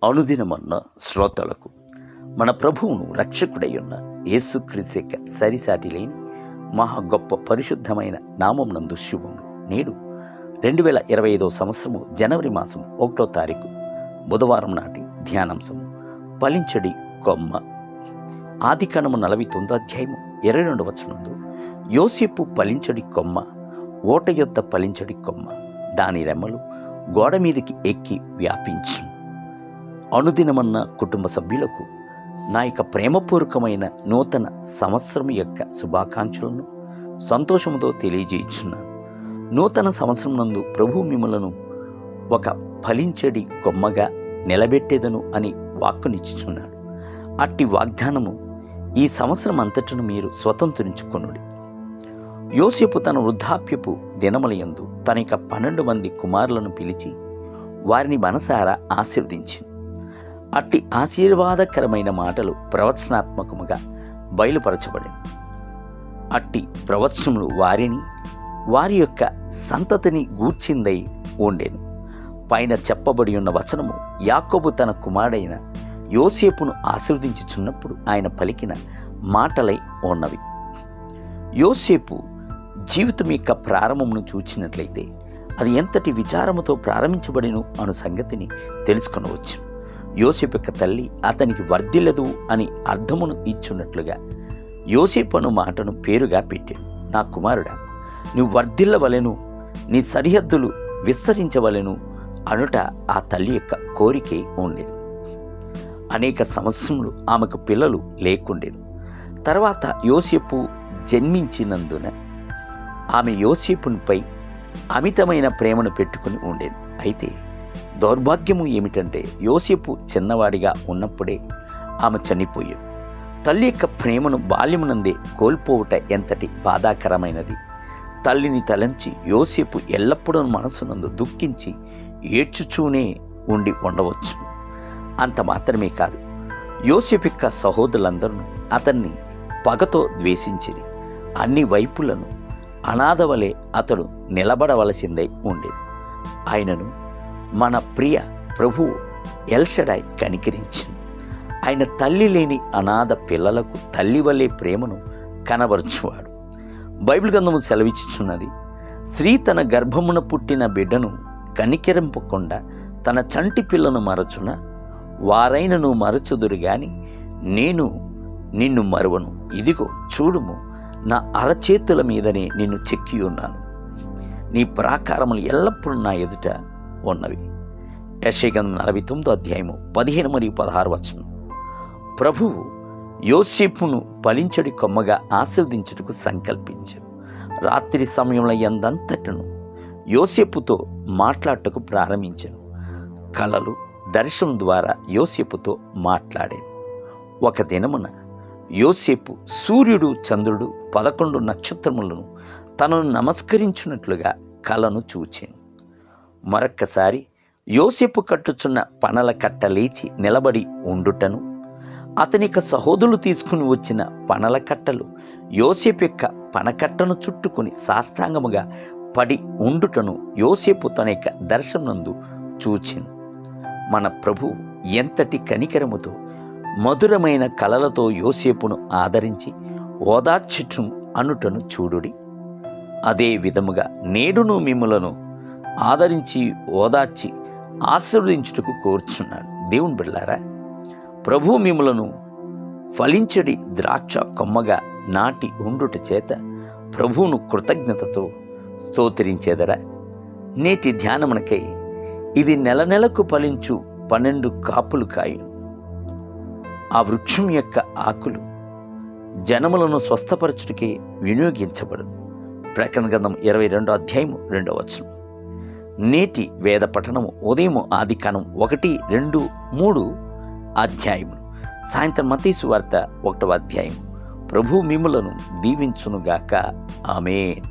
అనుదినమన్న శ్రోతలకు మన ప్రభువును రక్షకుడై ఉన్న యేసుక్రీస్తు యొక్క సరిసాటి లేని మహా గొప్ప పరిశుద్ధమైన నామం నందు శుభములు. నేడు 2025 సంవత్సరము జనవరి మాసం 1వ తారీఖు బుధవారం నాటి ధ్యానాంశము ఫలించడి కొమ్మ. ఆదికాండము 49 అధ్యాయము 22 వచనందు యోసేపు ఫలించడి కొమ్మ, ఓట యొద్ద ఫలించడి కొమ్మ, దాని రెమ్మలు గోడ మీదకి ఎక్కి వ్యాపించు. అనుదినమన్న కుటుంబ సభ్యులకు నా యొక్క ప్రేమపూర్వకమైన నూతన సంవత్సరం యొక్క శుభాకాంక్షలను సంతోషముతో తెలియజేయుచున్నాను. నూతన సంవత్సరం నందు ప్రభు మిమ్మలను ఒక ఫలించడి కొమ్మగా నిలబెట్టేదను అని వాక్కునిచ్చుచున్నాడు. అట్టి వాగ్దానము ఈ సంవత్సరం అంతటను మీరు స్వతంత్రించుకొనుడి. యోసేపు తన వృద్ధాప్యపు దినములయందు తన యొక్క 12 మంది కుమారులను పిలిచి వారిని మనసారా ఆశీర్వదించి అట్టి ఆశీర్వాదకరమైన మాటలు ప్రవచనాత్మకముగా బయలుపరచబడింది. అట్టి ప్రవచనములు వారిని వారి యొక్క సంతతిని గూర్చిందై ఉండెను. పైన చెప్పబడి ఉన్న వచనము యాకోబు తన కుమారుడైన యోసేపును ఆశీర్వదించుచున్నప్పుడు ఆయన పలికిన మాటలై ఉన్నవి. యోసేపు జీవితం యొక్క ప్రారంభమును చూచినట్లయితే అది ఎంతటి విచారముతో ప్రారంభించబడిను అను సంగతిని తెలుసుకొనవచ్చు. యోసేపు యొక్క తల్లి అతనికి వర్ధిల్లదు అని అర్థమును ఇచ్చున్నట్లుగా యోసేపు అను మాటను పేరుగా పెట్టాడు. నా కుమారుడా, నువ్వు వర్ధిల్లవలెను, నీ సరిహద్దులు విస్తరించవలెను అనుట ఆ తల్లి యొక్క కోరికే ఉండేది. అనేక సంవత్సరములు ఆమెకు పిల్లలు లేకుండేను. తర్వాత యోసేపు జన్మించినందున ఆమె యోసేపునిపై అమితమైన ప్రేమను పెట్టుకుని ఉండేది. అయితే దౌర్భాగ్యము ఏమిటంటే యోసేపు చిన్నవాడిగా ఉన్నప్పుడే ఆమె చనిపోయాడు. తల్లి యొక్క ప్రేమను బాల్యమునందే కోల్పోవుట ఎంతటి బాధాకరమైనది. తల్లిని తలంచి యోసేపు ఎల్లప్పుడూ మనసునందు దుఃఖించి ఏడ్చుచూనే ఉండి ఉండవచ్చు. అంత మాత్రమే కాదు, యోసేపు యొక్క సహోదరులందరూ అతన్ని పగతో ద్వేషించిరి. అన్ని వైపులను అనాథవలే అతడు నిలబడవలసిందై ఉండేది. ఆయనను మన ప్రియ ప్రభువు ఎల్షడాయ్ కనికరించింది. ఆయన తల్లి లేని అనాథ పిల్లలకు తల్లి వల్లే ప్రేమను కనబరుచువాడు. బైబిల్ గ్రంథము సెలవిచ్చుచున్నది, స్త్రీ తన గర్భమున పుట్టిన బిడ్డను కనికరింపకుండా తన చంటి పిల్లను మరచున వారైనను మరచుదురు గాని నేను నిన్ను మరువను. ఇదిగో చూడుము, నా అరచేతుల మీదనే నిన్ను చెక్కి ఉన్నాను, నీ ప్రాకారములు ఎల్లప్పుడూ నా ఎదుట ఉన్నవి. యెషయా గ్రంథం 49 అధ్యాయము 15 మరియు 16 వచనం. ప్రభువు యోసేపును ఫలించడి కొమ్మగా ఆశీర్వదించుటకు సంకల్పించాడు. రాత్రి సమయంలో ఎందంతటను యోసేపుతో మాట్లాడటకు ప్రారంభించాను. కలలు, దర్శనం ద్వారా యోసేపుతో మాట్లాడాను. ఒక దినమున యోసేపు సూర్యుడు, చంద్రుడు, 11 నక్షత్రములను తనను నమస్కరించున్నట్లుగా కలను చూచాను. మరొక్కసారి యోసేపు కట్టుచున్న పనల కట్ట లేచి నిలబడి ఉండుటను, అతని యొక్క సహోదరులు తీసుకుని వచ్చిన పనల కట్టలు యోసేపు యొక్క పనకట్టను చుట్టుకుని సాష్టాంగముగా పడి ఉండుటను యోసేపు తన యొక్క దర్శనందు చూచెను. మన ప్రభు ఎంతటి కనికరముతో మధురమైన కలలతో యోసేపును ఆదరించి ఓదార్చుటను అనుటను చూడుడి. అదే విధముగా నేడును మిమ్ములను ఆదరించి ఓదార్చి ఆశీర్వదించుటకు కోరుచున్నాడు. దేవుని బిడ్డలారా, ప్రభు మిమ్ములను ఫలించడి ద్రాక్ష కొమ్మగా నాటి ఉండుట చేత ప్రభువును కృతజ్ఞతతో స్తోత్రించేదరా. నేటి ధ్యానమునకై ఇది నెలకు ఫలించు 12 కాపులు కాయు. ఆ వృక్షం యొక్క ఆకులు జనములను స్వస్థపరచుటకే వినియోగించబడు. ప్రకటన గ్రంథం 22 అధ్యాయము 2వ వచనం. నేటి వేద పఠనము ఉదయం ఆదికాండం 1, 2, 3 అధ్యాయములు, సాయంత్రం మత్తయి సువార్త 1వ అధ్యాయం. ప్రభు మిమ్ములను దీవించునుగాక. ఆమేన్.